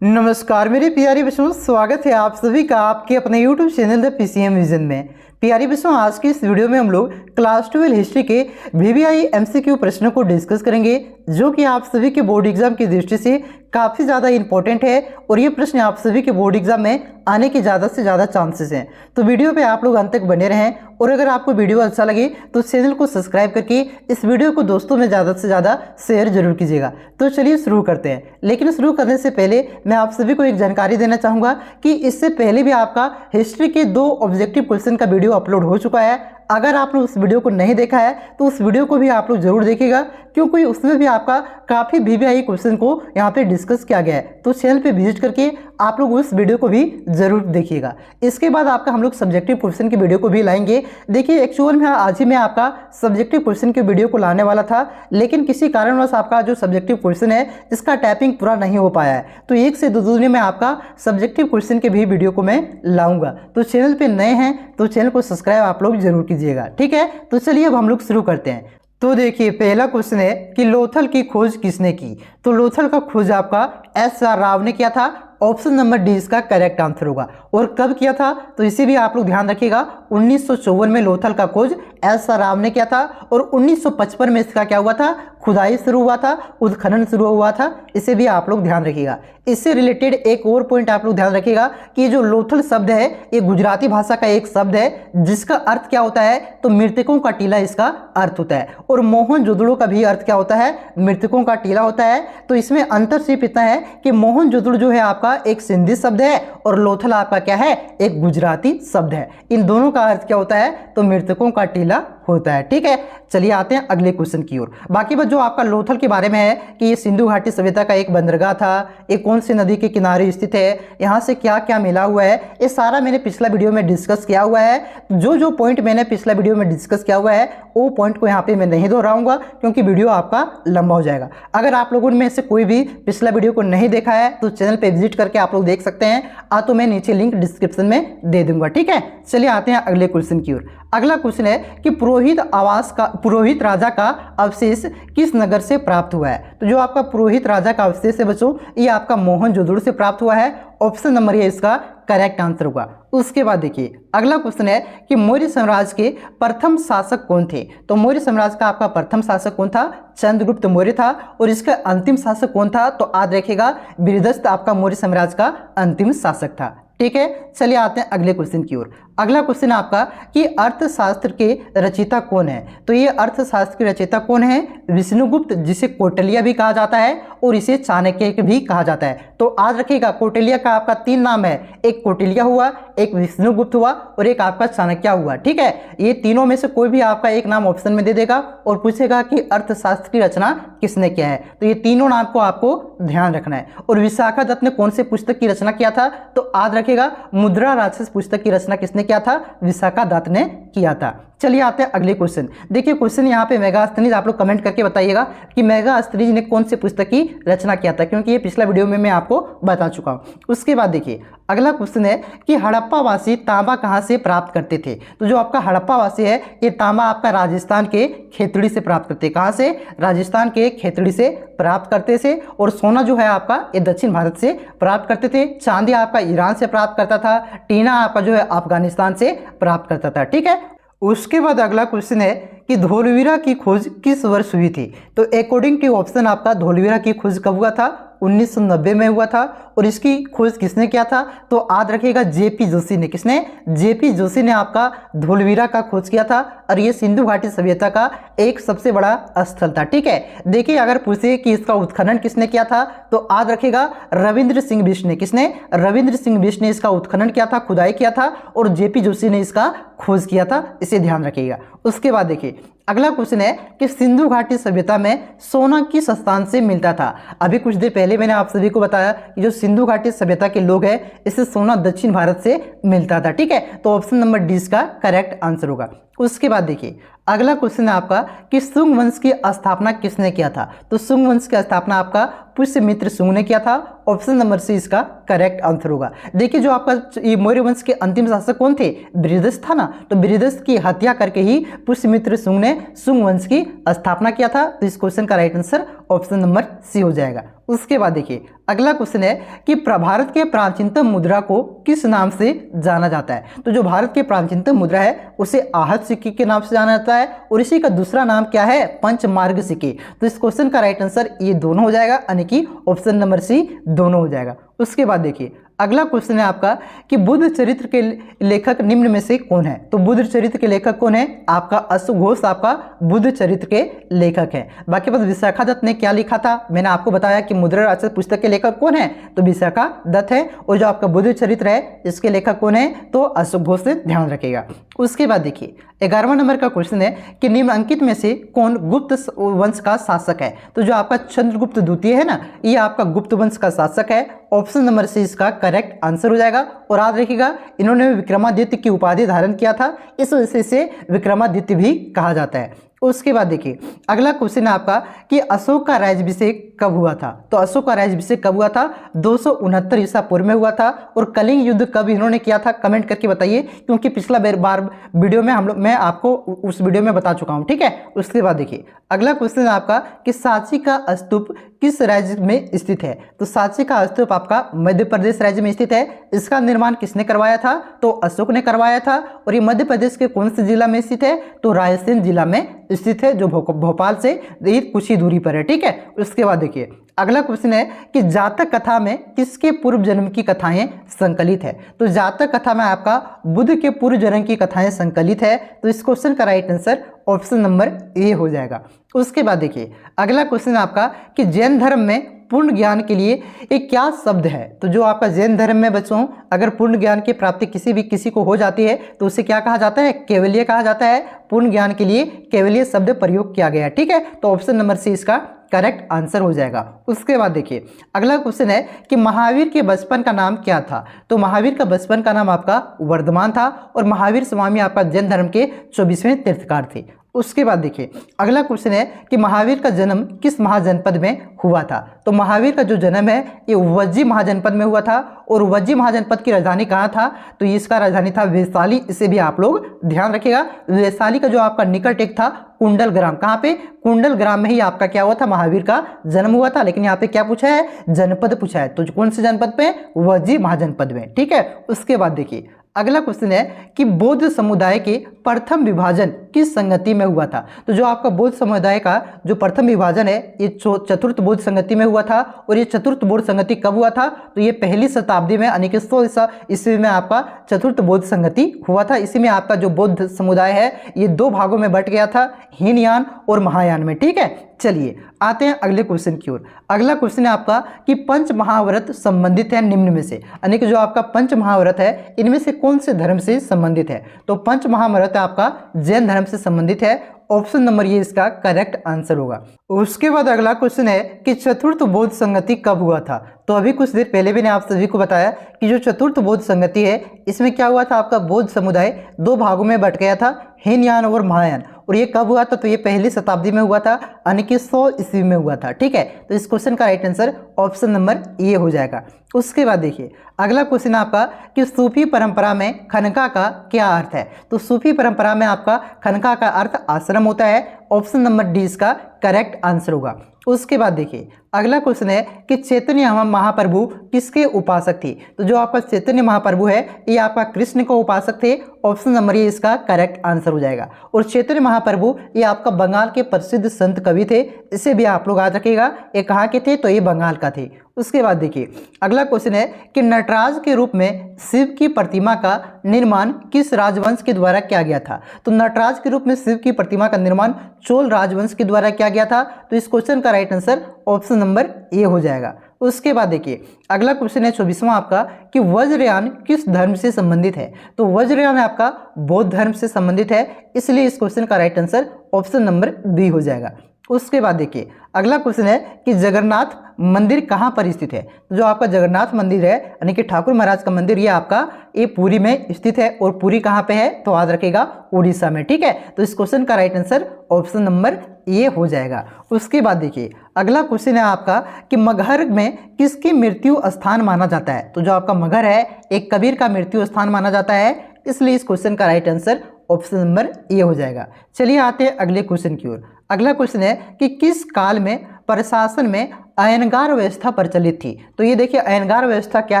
नमस्कार मेरे प्यारे बच्चों, स्वागत है आप सभी का आपके अपने YouTube channel the PCM vision में। प्यारे बच्चों, आज की इस वीडियो में हम लोग क्लास 12 हिस्ट्री के VVI MCQ प्रश्नों को डिस्कस करेंगे, जो कि आप सभी के बोर्ड एग्जाम की दृष्टि से काफ़ी ज़्यादा इंपॉर्टेंट है और ये प्रश्न आप सभी के बोर्ड एग्जाम में आने के ज़्यादा से ज़्यादा चांसेस हैं। तो वीडियो पे आप लोग अंत तक बने रहें और अगर आपको वीडियो अच्छा लगे तो चैनल को सब्सक्राइब करके इस वीडियो को दोस्तों में ज़्यादा से ज़्यादा शेयर जरूर कीजिएगा। तो चलिए शुरू करते हैं, लेकिन शुरू करने से पहले मैं आप सभी को एक जानकारी देना चाहूँगा कि इससे पहले भी आपका हिस्ट्री के 2 ऑब्जेक्टिव क्वेश्चन का वीडियो अपलोड हो चुका है। अगर आपने उस वीडियो को नहीं देखा है तो उस वीडियो को भी आप लोग जरूर देखिएगा, क्योंकि उसमें भी आपका काफ़ी VVI क्वेश्चन को यहाँ पे डिस्कस किया गया है। तो चैनल पे विजिट करके आप लोग उस वीडियो को भी जरूर देखिएगा। इसके बाद आपका हम लोग सब्जेक्टिव क्वेश्चन की वीडियो को भी लाएंगे। देखिए, एक्चुअल में आज ही मैं आपका सब्जेक्टिव क्वेश्चन की वीडियो को लाने वाला था, लेकिन किसी कारणवश आपका जो सब्जेक्टिव क्वेश्चन है इसका टाइपिंग पूरा नहीं हो पाया है। तो 1 से 2 दिन में आपका सब्जेक्टिव क्वेश्चन के भी वीडियो को मैं लाऊंगा। तो चैनल पे नए हैं तो चैनल को सब्सक्राइब आप लोग जरूर कीजिएगा, ठीक है। तो चलिए अब हम लोग शुरू करते हैं। तो देखिए, पहला क्वेश्चन है कि लोथल की खोज किसने की। तो लोथल का खोज आपका SR राव ने किया था। ऑप्शन नंबर डी इसका करेक्ट आंसर होगा। और कब किया था तो इसे भी आप लोग ध्यान रखिएगा। 1954 में लोथल का खोज SR राव ने किया था और 1955 में इसका क्या हुआ था, खुदाई शुरू हुआ था, उत्खनन शुरू हुआ था। इसे भी आप लोग ध्यान रखिएगा। इससे रिलेटेड एक और पॉइंट आप लोग ध्यान रखिएगा कि जो लोथल शब्द है ये गुजराती भाषा का एक शब्द है, जिसका अर्थ क्या होता है तो मृतकों का टीला इसका अर्थ होता है। और मोहनजोदड़ो का भी अर्थ क्या होता है, मृतकों का टीला होता है। तो इसमें अंतर सिर्फ इतना है कि मोहनजोदड़ो जो है आपका एक सिंधी शब्द है और लोथल आपका क्या है, एक गुजराती शब्द है। इन दोनों का अर्थ क्या होता है तो मृतकों का टीला होता है, ठीक है। चलिए आते हैं अगले क्वेश्चन की ओर। बाकी बात जो आपका लोथल के बारे में है कि ये सिंधु घाटी सभ्यता का एक बंदरगाह था, ये कौन सी नदी के किनारे स्थित है, यहाँ से क्या क्या मिला हुआ है, ये सारा मैंने पिछला वीडियो में डिस्कस किया हुआ है। जो पॉइंट मैंने पिछला वीडियो में डिस्कस किया हुआ है वो पॉइंट को यहाँ पे मैं नहीं दोहराऊंगा, क्योंकि वीडियो आपका लंबा हो जाएगा। अगर आप लोगों में से कोई भी पिछला वीडियो को नहीं देखा है तो चैनल पे विजिट करके आप लोग देख सकते हैं, तो मैं नीचे लिंक डिस्क्रिप्शन में दे दूंगा, ठीक है। चलिए आते हैं अगले क्वेश्चन की ओर। अगला क्वेश्चन है कि पुरोहित राजा का अवशेष किस नगर से प्राप्त हुआ है। तो जो आपका पुरोहित राजा का अवशेष है बच्चों, ये आपका मोहनजोदड़ो से प्राप्त हुआ है। ऑप्शन नंबर ये इसका करेक्ट आंसर होगा। उसके बाद देखिए, अगला क्वेश्चन है कि मौर्य साम्राज्य के प्रथम शासक कौन थे। तो मौर्य साम्राज्य का आपका प्रथम शासक कौन था, चंद्रगुप्त मौर्य था। और इसका अंतिम शासक कौन था तो याद रखिएगा, बृहदस्थ आपका मौर्य साम्राज्य का अंतिम शासक था, ठीक है। चलिए आते हैं अगले क्वेश्चन की ओर। अगला क्वेश्चन आपका कि अर्थशास्त्र के रचयिता कौन है। तो ये अर्थशास्त्र के रचयिता कौन है, विष्णुगुप्त, जिसे कौटिल्य भी कहा जाता है और इसे चाणक्य भी कहा जाता है। तो याद रखिएगा, कौटिल्य का आपका 3 नाम है, एक कौटिल्य हुआ, एक विष्णुगुप्त हुआ और एक आपका चाणक्य हुआ, ठीक है। ये तीनों में से कोई भी आपका एक नाम ऑप्शन में दे देगा और पूछेगा कि अर्थशास्त्र की रचना किसने किया है। तो ये तीनों नाम को आपको ध्यान रखना है। और विशाखा दत्त ने कौन से पुस्तक की रचना किया था तो याद रखिएगा, मुद्रा राक्षस पुस्तक की रचना किसने किया था, विशाखा दत्त ने किया था। चलिए आते हैं अगले क्वेश्चन। देखिए क्वेश्चन यहाँ पे मेगास्थनीज, आप लोग कमेंट करके बताइएगा कि मेगास्थनीज ने कौन से पुस्तक की रचना किया था, क्योंकि ये पिछला वीडियो में मैं आपको बता चुका हूँ। उसके बाद देखिए अगला क्वेश्चन है कि हड़प्पा वासी तांबा कहाँ से प्राप्त करते थे। तो जो आपका हड़प्पा वासी है ये तांबा आपका राजस्थान के खेतड़ी से प्राप्त करते, कहाँ से, राजस्थान के खेतड़ी से प्राप्त करते थे। और सोना जो है आपका ये दक्षिण भारत से प्राप्त करते थे। चांदी आपका ईरान से प्राप्त करता था। टीना आपका जो है अफगानिस्तान से प्राप्त करता था, ठीक है। उसके बाद अगला क्वेश्चन है कि धोलावीरा की खोज किस वर्ष हुई थी। तो अकॉर्डिंग टू ऑप्शन आपका धोलावीरा की खोज कब हुआ था, 1990 में हुआ था। और इसकी खोज किसने किया था तो याद रखिएगा, जेपी जोशी ने। किसने, जेपी जोशी ने आपका धोलावीरा का खोज किया था। और ये सिंधु घाटी सभ्यता का एक सबसे बड़ा स्थल था, ठीक है। देखिए अगर पूछे कि इसका उत्खनन किसने किया था तो याद रखिएगा, रविंद्र सिंह बिष्ट ने। किसने, रविंद्र सिंह बिष्ट ने इसका उत्खनन किया था, खुदाई किया था। और जेपी जोशी ने इसका खोज किया था, इसे ध्यान रखिएगा। उसके बाद देखिए अगला क्वेश्चन है कि सिंधु घाटी सभ्यता में सोना किस स्थान से मिलता था। अभी कुछ देर पहले मैंने आप सभी को बताया कि जो सिंधु घाटी सभ्यता के लोग हैं इससे सोना दक्षिण भारत से मिलता था, ठीक है। तो ऑप्शन नंबर डी इसका करेक्ट आंसर होगा। उसके बाद देखिए अगला क्वेश्चन है आपका कि शुंग वंश की स्थापना किसने किया था। तो शुंग वंश की स्थापना आपका पुष्यमित्र शुंग ने किया था। ऑप्शन नंबर सी इसका करेक्ट आंसर होगा। देखिए जो आपका ये मौर्य वंश के अंतिम शासक कौन थे, बृहदस्थ था ना। तो बृहदस्थ की हत्या करके ही पुष्यमित्र शुंग ने शुंग वंश की स्थापना किया था। तो इस क्वेश्चन का right answer option number C हो जाएगा। उसके बाद देखिए अगला क्वेश्चन है कि भारत के प्राचीनतम मुद्रा को किस नाम से जाना जाता है। तो जो भारत के प्राचीनतम मुद्रा है उसे आहत सिक्के के नाम से जाना जाता है और इसी का दूसरा नाम क्या है, पंचमार्ग सिक्के। तो इस क्वेश्चन का राइट आंसर ये दोनों हो जाएगा, यानी कि ऑप्शन नंबर सी दोनों हो जाएगा। उसके बाद देखिए अगला क्वेश्चन है आपका कि बुद्ध चरित्र के लेखक निम्न में से कौन है। तो बुद्ध चरित्र के लेखक कौन है, आपका अशोक घोष आपका बुद्ध चरित्र के लेखक है। बाकी बात विशाखा दत्त ने क्या लिखा था, मैंने आपको बताया कि मुद्रा राक्षस पुस्तक के लेखक कौन है, तो विशाखा दत्त है। और जो आपका बुद्ध चरित्र है इसके लेखक कौन है, तो अशोक घोष से ध्यान रखेगा। उसके बाद देखिए 11वां नंबर का क्वेश्चन है कि निम्नलिखित में से कौन गुप्त वंश का शासक है। तो जो आपका चंद्रगुप्त द्वितीय है ना, ये आपका गुप्त वंश का शासक है। ऑप्शन नंबर सी इसका करेक्ट आंसर हो जाएगा। और याद रखिएगा इन्होंने विक्रमादित्य की उपाधि धारण किया था, इस वजह से विक्रमादित्य भी कहा जाता है। उसके बाद देखिए अगला क्वेश्चन है आपका कि अशोक का राज्याभिषेक कब हुआ था। तो अशोक का राज्याभिषेक कब हुआ था, 269 ईसा पूर्व में हुआ था। और कलिंग युद्ध कब इन्होंने किया था, कमेंट करके बताइए, क्योंकि पिछला बार वीडियो में मैं आपको उस वीडियो में बता चुका हूं, ठीक है। उसके बाद देखिए अगला क्वेश्चन है आपका कि सांची का स्तूप किस राज्य में स्थित है। तो सांची का स्तूप आपका मध्य प्रदेश राज्य में स्थित है। इसका निर्माण किसने करवाया था, तो अशोक ने करवाया था। और ये मध्य प्रदेश के कौन से जिला में स्थित है, तो रायसेन जिला में स्थित है, जो भोपाल से कुछ ही दूरी पर है, ठीक है। उसके बाद देखिए अगला क्वेश्चन है कि जातक कथा में किसके पूर्व जन्म की कथाएं संकलित है। तो जातक कथा में आपका बुद्ध के पूर्व जन्म की कथाएं संकलित है। तो इस क्वेश्चन का right answer option number A हो जाएगा। उसके बाद देखिए अगला क्वेश्चन आपका कि जैन धर्म में पूर्ण ज्ञान के लिए एक क्या शब्द है। तो जो आपका जैन धर्म में बच्चों अगर पूर्ण ज्ञान की प्राप्ति किसी को हो जाती है तो उसे क्या कहा जाता है, केवलीय कहा जाता है। पूर्ण ज्ञान के लिए केवलीय शब्द प्रयोग किया गया है, ठीक है। तो ऑप्शन नंबर सी इसका करेक्ट आंसर हो जाएगा। उसके बाद देखिए अगला क्वेश्चन है कि महावीर के बचपन का नाम क्या था। तो महावीर का बचपन का नाम आपका वर्धमान था। और महावीर स्वामी आपका जैन धर्म के 24वें तीर्थकार थे। उसके बाद देखिए अगला क्वेश्चन है कि महावीर का जन्म किस महाजनपद में हुआ था। तो महावीर का जो जन्म है ये वज्जी महाजनपद में हुआ था। और वज्जी महाजनपद की राजधानी कहाँ था, तो इसका राजधानी था वैशाली। इसे भी आप लोग ध्यान रखिएगा। वैशाली का जो आपका निकट एक था कुंडल ग्राम, कहाँ पे, कुंडल ग्राम में ही आपका क्या हुआ था, महावीर का जन्म हुआ था। लेकिन यहाँ पे क्या पूछा है, जनपद पूछा है। तो कौन से जनपद पे, वज्जी महाजनपद में, ठीक है। उसके बाद देखिए अगला क्वेश्चन है कि बौद्ध समुदाय के प्रथम विभाजन किस संगति में हुआ था। तो जो आपका बौद्ध समुदाय का जो प्रथम विभाजन है ये चतुर्थ बौद्ध संगति में हुआ था। और ये चतुर्थ बौद्ध संगति कब हुआ था, तो ये पहली शताब्दी में यानी कि 100 ईस्वी में आपका चतुर्थ बौद्ध संगति हुआ था। इसी में आपका जो बौद्ध समुदाय है ये 2 भागों में बट गया था, हीनयान और महायान में, ठीक है। चलिए आते हैं अगले क्वेश्चन की ओर। अगला क्वेश्चन है आपका कि पंच महाव्रत संबंधित है निम्न में से, यानी कि जो आपका पंच महाव्रत है इनमें से कौन से धर्म से संबंधित है। तो पंच महाव्रत आपका जैन धर्म से संबंधित है। ऑप्शन नंबर ये इसका करेक्ट आंसर होगा। उसके बाद अगला क्वेश्चन है कि चतुर्थ बौद्ध संगति कब हुआ था। तो अभी कुछ देर पहले भी ने आप सभी को बताया कि जो चतुर्थ बौद्ध संगति है इसमें क्या हुआ था, आपका बौद्ध समुदाय 2 भागों में बट गया था, हीनयान और महायान। और ये कब हुआ था, तो ये पहली शताब्दी में हुआ था, यानी कि 100 ईस्वी में हुआ था, ठीक है। तो इस क्वेश्चन का right answer option number A हो जाएगा। उसके बाद देखिए अगला क्वेश्चन आपका कि सूफी परंपरा में खनका का क्या अर्थ है। तो सूफी परंपरा में आपका खनका का अर्थ आश्रम होता है। ऑप्शन नंबर डी इसका करेक्ट आंसर होगा। उसके बाद देखिए अगला क्वेश्चन है कि चैतन्य महाप्रभु किसके उपासक थे। तो जो आपका चैतन्य महाप्रभु है ये आपका कृष्ण को उपासक थे। ऑप्शन नंबर ये इसका करेक्ट आंसर हो जाएगा। और चैतन्य महाप्रभु ये आपका बंगाल के प्रसिद्ध संत कवि थे, इसे भी आप लोग याद रखिएगा। ये कहाँ के थे, तो ये बंगाल का थे। उसके बाद देखिए अगला क्वेश्चन है कि नटराज के रूप में शिव की प्रतिमा का निर्माण किस राजवंश के द्वारा किया गया था। तो नटराज के रूप में शिव की प्रतिमा का निर्माण चोल राजवंश के द्वारा किया गया था। तो इस क्वेश्चन का right answer option number A हो जाएगा। उसके बाद देखिए अगला क्वेश्चन है 24वां आपका कि वज्रयान किस धर्म से संबंधित है। तो वज्रयान आपका बौद्ध धर्म से संबंधित है, इसलिए इस क्वेश्चन का right answer option number B हो जाएगा। उसके बाद देखिए अगला क्वेश्चन है कि जगन्नाथ मंदिर कहाँ पर स्थित है। तो जो आपका जगन्नाथ मंदिर है यानी कि ठाकुर महाराज का मंदिर, ये आपका ये पुरी में स्थित है। और पुरी कहाँ पे है, तो याद रखेगा उड़ीसा में, ठीक है। तो इस क्वेश्चन का right answer option number A हो जाएगा। उसके बाद देखिए अगला क्वेश्चन है आपका कि मगहर में किसकी मृत्यु स्थान माना जाता है। तो जो आपका मगहर है एक कबीर का मृत्यु स्थान माना जाता है, इसलिए इस क्वेश्चन का right answer option number A हो जाएगा। चलिए आते हैं अगले क्वेश्चन की ओर। अगला क्वेश्चन है कि किस काल में प्रशासन में अयनगार व्यवस्था प्रचलित थी। तो ये देखिए अयनगार व्यवस्था क्या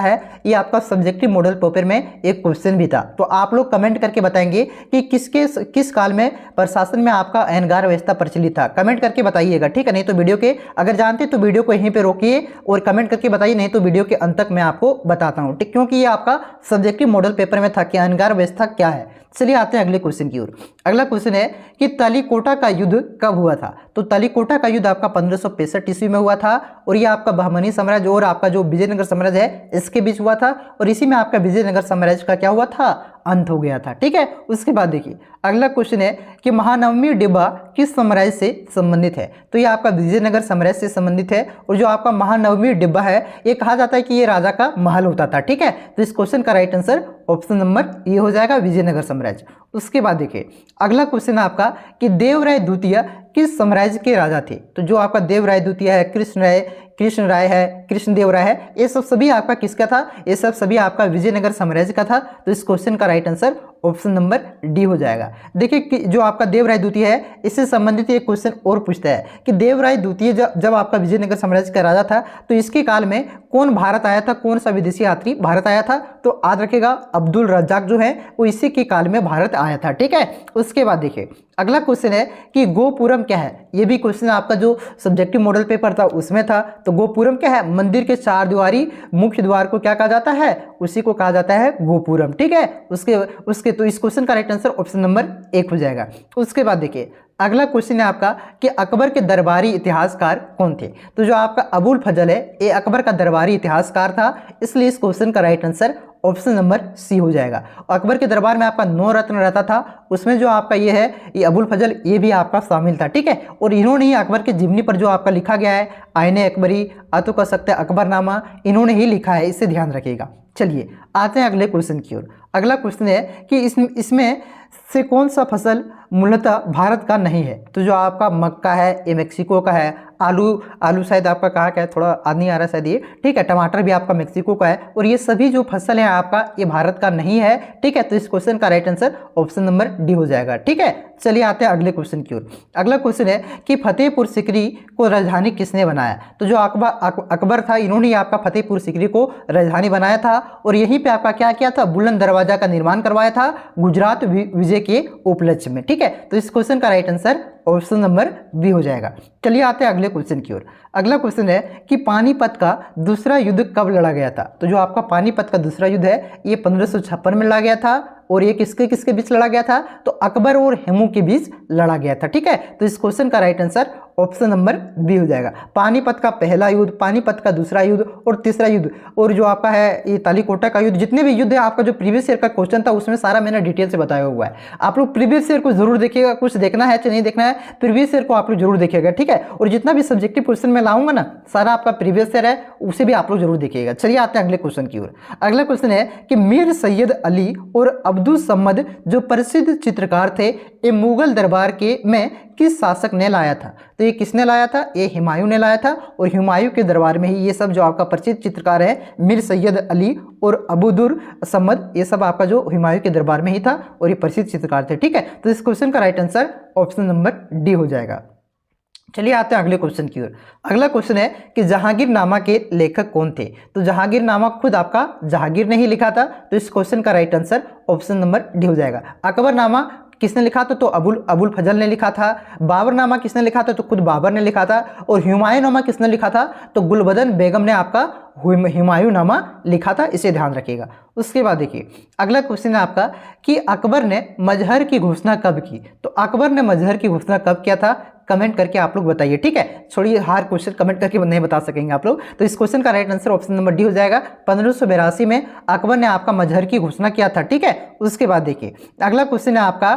है, ये आपका सब्जेक्टिव मॉडल पेपर में एक क्वेश्चन भी था। तो आप लोग कमेंट करके बताएंगे कि किस काल में प्रशासन में आपका अयनगार व्यवस्था प्रचलित था, कमेंट करके बताइएगा, ठीक है। नहीं तो वीडियो के अगर जानते तो वीडियो को यहीं पे रोकिए और कमेंट करके बताइए, नहीं तो वीडियो के अंत तक मैं आपको बताता हूँ, ठीक, क्योंकि ये आपका सब्जेक्टिव मॉडल पेपर में था कि अयनगार व्यवस्था क्या है। चलिए आते हैं अगले क्वेश्चन की ओर। अगला क्वेश्चन है कि तलीकोटा का युद्ध कब हुआ था। तो तलीकोटा का युद्ध आपका 1565 ईस्वी में हुआ था और ये आपका बहमनी साम्राज्य और आपका जो विजयनगर साम्राज्य है इसके बीच हुआ था और इसी में आपका विजयनगर साम्राज्य का क्या हुआ था, अंत हो गया था, ठीक है। उसके बाद देखिए अगला क्वेश्चन है कि महानवमी डिब्बा किस साम्राज्य से संबंधित है। तो ये आपका विजयनगर साम्राज्य से संबंधित है और जो आपका महानवमी डिब्बा है ये कहा जाता है कि ये राजा का महल होता था, ठीक है। तो इस क्वेश्चन का राइट आंसर ऑप्शन नंबर ये हो जाएगा, विजयनगर साम्राज्य। उसके बाद देखिए अगला क्वेश्चन है आपका कि देवराय द्वितीय किस साम्राज्य के राजा थे। तो जो आपका देवराय द्वितीय है, कृष्ण राय है, कृष्णदेव राय है, ये सब सभी आपका किसका था, ये सब सभी आपका विजयनगर साम्राज्य का था। तो इस क्वेश्चन का right answer option number D हो जाएगा। देखिए कि जो आपका देवराय द्वितीय है इससे संबंधित एक क्वेश्चन और पूछता है कि देवराय द्वितीय जब आपका विजयनगर साम्राज्य का राजा था तो इसके काल में कौन भारत आया था, कौन सा विदेशी यात्री भारत आया था। तो याद रखेगा अब्दुल रज्जाक जो है वो इसी के काल में भारत आया था, ठीक है। उसके बाद देखिए अगला क्वेश्चन है कि गोपुरम क्या है। ये भी क्वेश्चन आपका जो सब्जेक्टिव मॉडल पेपर था उसमें था। तो गोपुरम क्या है, मंदिर के चार दीवारी मुख्य द्वार को क्या कहा जाता है, उसी को कहा जाता है गोपुरम, ठीक है। उसके तो इस क्वेश्चन का राइट आंसर ऑप्शन नंबर 1 हो जाएगा। उसके बाद देखिए अगला क्वेश्चन है आपका कि अकबर के दरबारी इतिहासकार कौन थे। तो जो आपका अबुल फजल है ये अकबर का दरबारी इतिहासकार था, इसलिए इस क्वेश्चन का right answer option number C हो जाएगा। अकबर के दरबार में आपका 9 रत्न रहता था, उसमें जो आपका ये है ये अबुल फजल ये भी आपका शामिल था, ठीक है। और इन्होंने ही अकबर के जीवनी पर जो आपका लिखा गया है आईने अकबरी, तो कह सकते हैं अकबरनामा, इन्होंने ही लिखा है, इससे ध्यान रखिएगा। चलिए आते हैं अगले क्वेश्चन की ओर। अगला क्वेश्चन है कि इसमें से कौन सा फसल मूलतः भारत का नहीं है। तो जो आपका मक्का है ये मेक्सिको का है, आलू शायद आपका कहाँ का है, थोड़ा याद नहीं आ रहा शायद ये, ठीक है। टमाटर भी आपका मेक्सिको का है और ये सभी जो फसल है आपका ये भारत का नहीं है, ठीक है। तो इस क्वेश्चन का right answer option number D हो जाएगा, ठीक है। चलिए आते हैं अगले क्वेश्चन की ओर। अगला क्वेश्चन है कि फतेहपुर सिकरी को राजधानी किसने बनाया। तो जो अकबर था इन्होंने ही आपका फतेहपुर सिकरी को राजधानी बनाया था और यहीं पे आपका क्या किया था, बुलंद दरवाजा का निर्माण करवाया था गुजरात विजय के उपलक्ष्य में, ठीक है। तो इस क्वेश्चन का right answer option number B हो जाएगा। चलिए आते हैं अगले क्वेश्चन की ओर। अगला क्वेश्चन है कि पानीपत का दूसरा युद्ध कब लड़ा गया था। तो जो आपका पानीपत का दूसरा युद्ध है ये 1556 में लड़ा गया था और ये किसके किसके बीच लड़ा गया था, तो अकबर और हेमू के बीच लड़ा गया था, ठीक है। तो इस क्वेश्चन का right answer option number B हो जाएगा। पानीपत का पहला युद्ध, पानीपत का दूसरा युद्ध और तीसरा युद्ध और जो आपका है ये तालीकोटा का युद्ध, जितने भी युद्ध है आपका जो प्रीवियस ईयर का क्वेश्चन था उसमें सारा मैंने डिटेल से बताया हुआ है। आप लोग प्रीवियस ईयर को जरूर देखिएगा, कुछ देखना है चाहे नहीं देखना है प्रीवियस ईयर को आप लोग जरूर देखिएगा, ठीक है। और जितना भी सब्जेक्टिव क्वेश्चन मैं लाऊंगा ना सारा आपका प्रीवियस ईयर है उसे भी आप लोग जरूर देखिएगा। चलिए आते हैं अगले क्वेश्चन की ओर। अगला क्वेश्चन है कि मीर सैयद अली और अब्दुल समद जो प्रसिद्ध चित्रकार थे ये मुगल दरबार में किस शासक ने लाया था। तो ये किसने लाया था, ये हुमायूं ने लाया था और हुमायूं के दरबार में ही ये सब जो आपका प्रसिद्ध चित्रकार है मीर सैयद अली और अब्दुल समद ये सब आपका जो हुमायूं के दरबार में ही था और ये प्रसिद्ध चित्रकार थे, ठीक है। तो इस क्वेश्चन का right answer option number D हो जाएगा। चलिए आते हैं अगले क्वेश्चन की ओर। अगला क्वेश्चन है कि जहांगीरनामा के लेखक कौन थे। तो जहांगीरनामा खुद आपका जहांगीर ने ही लिखा था, तो इस क्वेश्चन का right answer option number D हो जाएगा। अकबरनामा किसने लिखा था, तो अबुल फजल ने लिखा था। बाबरनामा किसने लिखा था, तो खुद बाबर ने लिखा था। और हुमायूंनामा किसने लिखा था, तो गुलबदन बेगम ने आपका हुमायूंनामा लिखा था, इसे ध्यान रखिएगा। उसके बाद देखिए अगला क्वेश्चन है आपका कि अकबर ने मजहर की घोषणा कब की। तो अकबर ने मजहर की घोषणा कब किया था, कमेंट करके आप लोग बताइए, ठीक है। छोड़िए हर क्वेश्चन कमेंट करके नहीं बता सकेंगे आप लोग। तो इस क्वेश्चन का right answer option number D हो जाएगा। 1582 में अकबर ने आपका मजहर की घोषणा किया था, ठीक है। उसके बाद देखिए अगला क्वेश्चन है आपका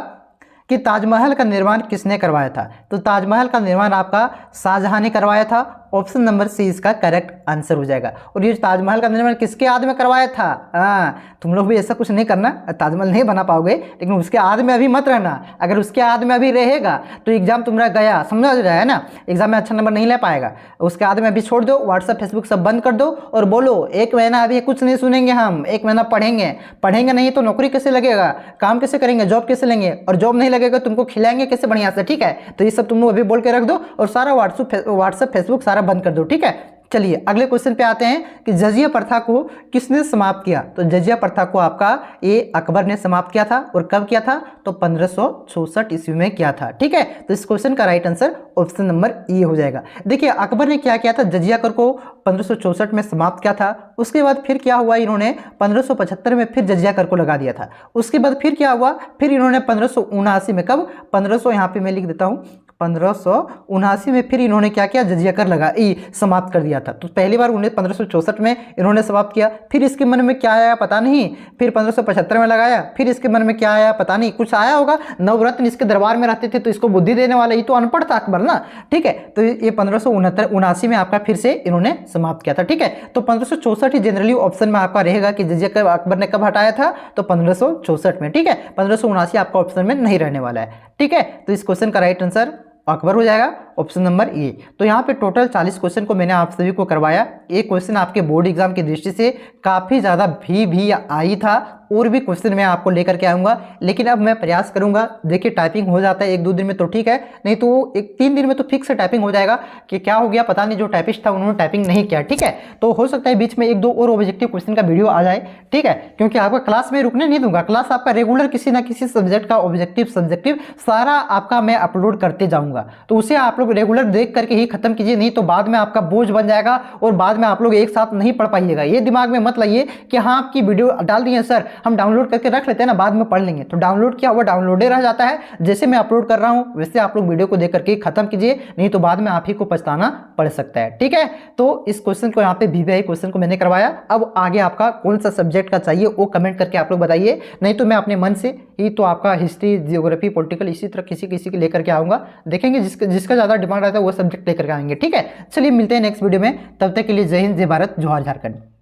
कि ताजमहल का निर्माण किसने करवाया था। तो ताजमहल का निर्माण आपका शाहजहां ने करवाया था, ऑप्शन नंबर सी इसका करेक्ट आंसर हो जाएगा। और ये ताजमहल का निर्माण किसके याद में करवाया था, तुम लोग भी ऐसा कुछ नहीं करना, ताजमहल नहीं बना पाओगे लेकिन उसके याद में अभी मत रहना। अगर उसके याद में अभी रहेगा तो एग्जाम तुम्हारा गया, समझा रहा है ना, एग्जाम में अच्छा नंबर नहीं ले पाएगा। उसके याद में अभी छोड़ दो, व्हाट्सअप फेसबुक सब बंद कर दो और बोलो 1 महीना अभी कुछ नहीं सुनेंगे हम, 1 महीना पढ़ेंगे नहीं तो नौकरी कैसे लगेगा, काम कैसे करेंगे, जॉब कैसे लेंगे, और जॉब नहीं लगेगा तुमको खिलाएंगे कैसे बढ़िया से, ठीक है। तो ये सब तुम लोग अभी बोल के रख दो और सारा व्हाट्सअप फेसबुक सारा बंद कर दो, ठीक है। चलिए अगले क्वेश्चन पे आते हैं कि जजिया प्रथा को किसने समाप्त किया। तो जजिया प्रथा को आपका ये अकबर ने समाप्त किया था। और कब किया था? तो 1564 ईस्वी में किया था। ठीक है, तो इस क्वेश्चन का right answer option number A हो जाएगा। देखिए अकबर ने क्या किया था, जजिया कर को 1564 में समाप्त किया था। उसके बाद फिर क्या हुआ, इन्होंने 1575 में फिर जजिया कर को लगा दिया था। उसके बाद फिर क्या हुआ, फिर इन्होंने 1579 में, कब 1500 यहाँ पे मैं लिख देता हूँ, 1579 में फिर इन्होंने क्या किया, जजिया कर लगा समाप्त कर दिया था। तो पहली बार 1564 में इन्होंने समाप्त किया। फिर इसके मन में क्या आया पता नहीं, फिर 1575 में लगाया। फिर इसके मन में क्या आया पता नहीं, कुछ आया होगा। नवरत्न इसके दरबार में रहते थे तो इसको बुद्धि देने वाला ही तो अनपढ़ था अकबर ना। ठीक है, तो ये 1579 में आपका फिर से इन्होंने समाप्त किया था। ठीक है, तो 1564 ही जनरली ऑप्शन में आपका रहेगा कि जजिया कर अकबर ने कब हटाया था, तो 1564 में। ठीक है, 1579 आपका ऑप्शन में नहीं रहने वाला है। ठीक है, तो इस क्वेश्चन का राइट आंसर अकबर हो जाएगा, ऑप्शन नंबर ए। तो यहाँ पे टोटल 40 क्वेश्चन को मैंने आप सभी को करवाया। एक क्वेश्चन आपके बोर्ड एग्जाम की दृष्टि से काफ़ी ज़्यादा भी आई था, और भी क्वेश्चन मैं आपको लेकर के आऊँगा। लेकिन अब मैं प्रयास करूँगा, देखिए टाइपिंग हो जाता है 1-2 दिन में तो ठीक है, नहीं तो 1-3 दिन में तो फिक्स टाइपिंग हो जाएगा। कि क्या हो गया पता नहीं, जो टाइपिस्ट था उन्होंने टाइपिंग नहीं किया। ठीक है, तो हो सकता है बीच में 1-2 और ऑब्जेक्टिव क्वेश्चन का वीडियो आ जाए। ठीक है, क्योंकि आपका क्लास में रुकने नहीं दूंगा, क्लास आपका रेगुलर किसी ना किसी सब्जेक्ट का ऑब्जेक्टिव सब्जेक्टिव सारा आपका मैं अपलोड करते जाऊँगा। तो उसे आप लोग रेगुलर देख करके ही खत्म कीजिए, नहीं तो बाद में आपका बोझ बन जाएगा और बाद में आप लोग एक साथ नहीं पढ़ पाइएगा। ये दिमाग में मत लाइए कि हाँ आपकी वीडियो डाल दी है सर, हम डाउनलोड करके रख लेते हैं ना, बाद में पढ़ लेंगे। तो डाउनलोड किया हुआ डाउनलोडे रह जाता है। जैसे मैं अपलोड कर रहा हूं वैसे आप लोग वीडियो को देख करके खत्म कीजिए, नहीं तो बाद में आप ही को पछताना पड़ सकता है। ठीक है, तो इस क्वेश्चन को यहाँ पे VVI क्वेश्चन को मैंने करवाया। अब आगे आपका कौन सा सब्जेक्ट का चाहिए वो कमेंट करके आप लोग बताइए, नहीं तो मैं अपने मन से ही तो आपका हिस्ट्री, जियोग्राफी, पॉलिटिकल इसी तरह किसी किसी के लेकर के आऊंगा। देखेंगे जिसका ज़्यादा डिमांड रहता है वो सब्जेक्ट लेकर के आएंगे। ठीक है, चलिए मिलते हैं नेक्स्ट वीडियो में, तब तक के लिए जय हिंद, जय भारत, जोहार झारखंड।